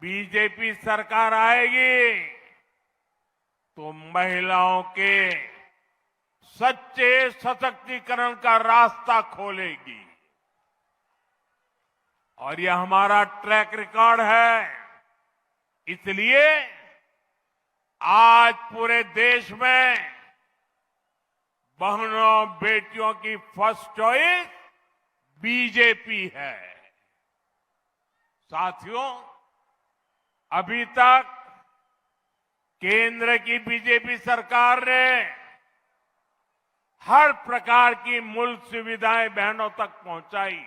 BJP सरकार आएगी तो महिलाओं के सच्चे सशक्तिकरण का रास्ता खोलेगी। और यह हमारा ट्रैक रिकॉर्ड है। इसलिए आज पूरे देश में बहनों बेटियों की फर्स्ट चॉइस बीजेपी है। साथियों, अभी तक केंद्र की बीजेपी सरकार ने हर प्रकार की मूल सुविधाएं बहनों तक पहुंचाई।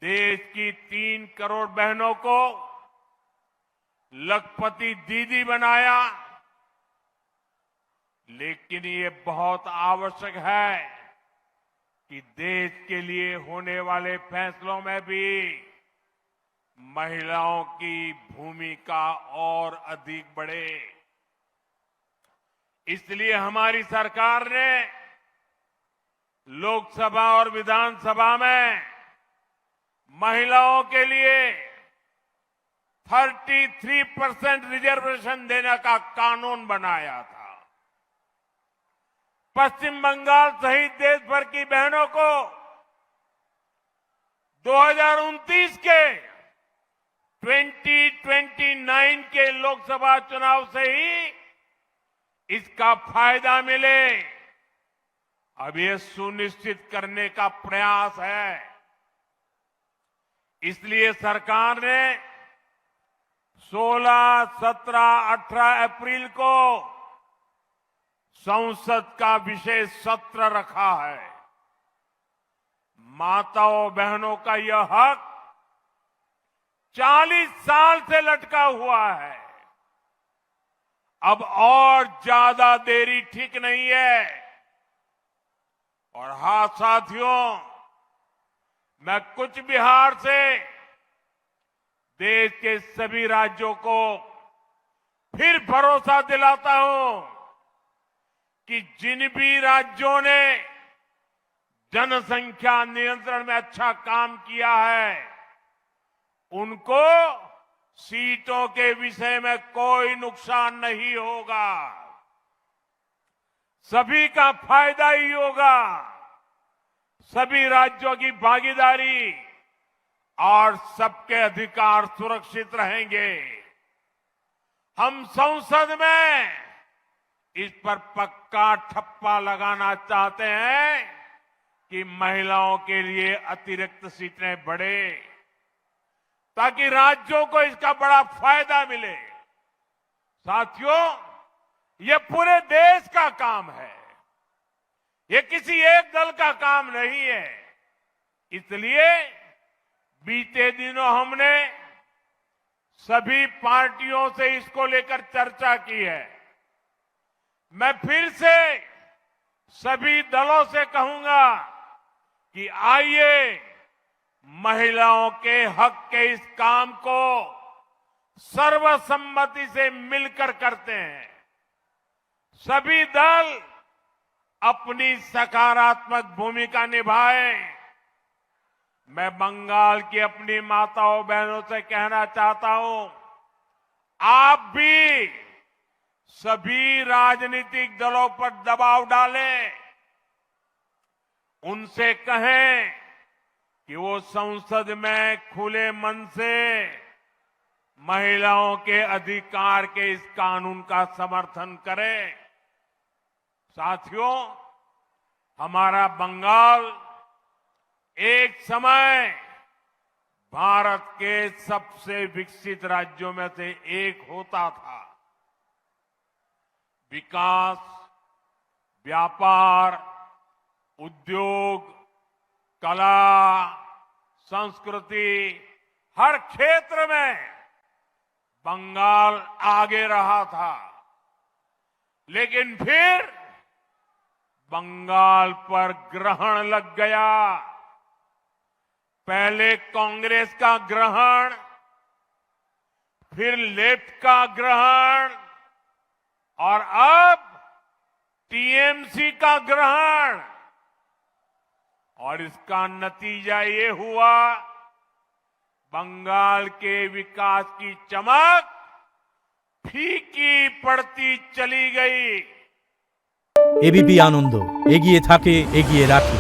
देश की 3 करोड़ बहनों को लखपति दीदी बनाया। लेकिन ये बहुत आवश्यक है कि देश के लिए होने वाले फैसलों में भी महिलाओं की भूमिका और अधिक बढ़े। इसलिए हमारी सरकार ने लोकसभा और विधानसभा में महिलाओं के लिए 33% रिजर्वेशन देने का कानून बनाया था। पश्चिम बंगाल सहित देश भर की बहनों को 2029 के 2029 के लोकसभा चुनाव से ही इसका फायदा मिले, अब ये सुनिश्चित करने का प्रयास है। इसलिए सरकार ने 16, 17, 18 अप्रैल को संसद का विशेष सत्र रखा है। माताओं बहनों का यह हक 40 साल से लटका हुआ है। अब और ज्यादा देरी ठीक नहीं है। और हाँ साथियों, मैं कूच बिहार से देश के सभी राज्यों को फिर भरोसा दिलाता हूं कि जिन भी राज्यों ने जनसंख्या नियंत्रण में अच्छा काम किया है, उनको सीटों के विषय में कोई नुकसान नहीं होगा। सभी का फायदा ही होगा। सभी राज्यों की भागीदारी और सबके अधिकार सुरक्षित रहेंगे। हम संसद में इस पर पक्का ठप्पा लगाना चाहते हैं कि महिलाओं के लिए अतिरिक्त सीटें बढ़े, ताकि राज्यों को इसका बड़ा फायदा मिले। साथियों, ये पूरे देश का काम है। ये किसी एक दल का काम नहीं है। इसलिए बीते दिनों हमने सभी पार्टियों से इसको लेकर चर्चा की है। मैं फिर से सभी दलों से कहूंगा कि आइए महिलाओं के हक के इस काम को सर्वसम्मति से मिलकर करते हैं। सभी दल अपनी सकारात्मक भूमिका निभाएं। मैं बंगाल की अपनी माताओं बहनों से कहना चाहता हूं, आप भी सभी राजनीतिक दलों पर दबाव डालें। उनसे कहें कि वो संसद में खुले मन से महिलाओं के अधिकार के इस कानून का समर्थन करें। साथियों, हमारा बंगाल एक समय भारत के सबसे विकसित राज्यों में से एक होता था। विकास, व्यापार, उद्योग, कला, संस्कृति, हर क्षेत्र में बंगाल आगे रहा था। लेकिन फिर बंगाल पर ग्रहण लग गया। पहले कांग्रेस का ग्रहण, फिर लेफ्ट का ग्रहण और अब टीएमसी का ग्रहण। और इसका नतीजा ये हुआ, बंगाल के विकास की चमक फीकी पड़ती चली गई। এবিপি আনন্দ এগিয়ে থাকে এগিয়ে রাখে।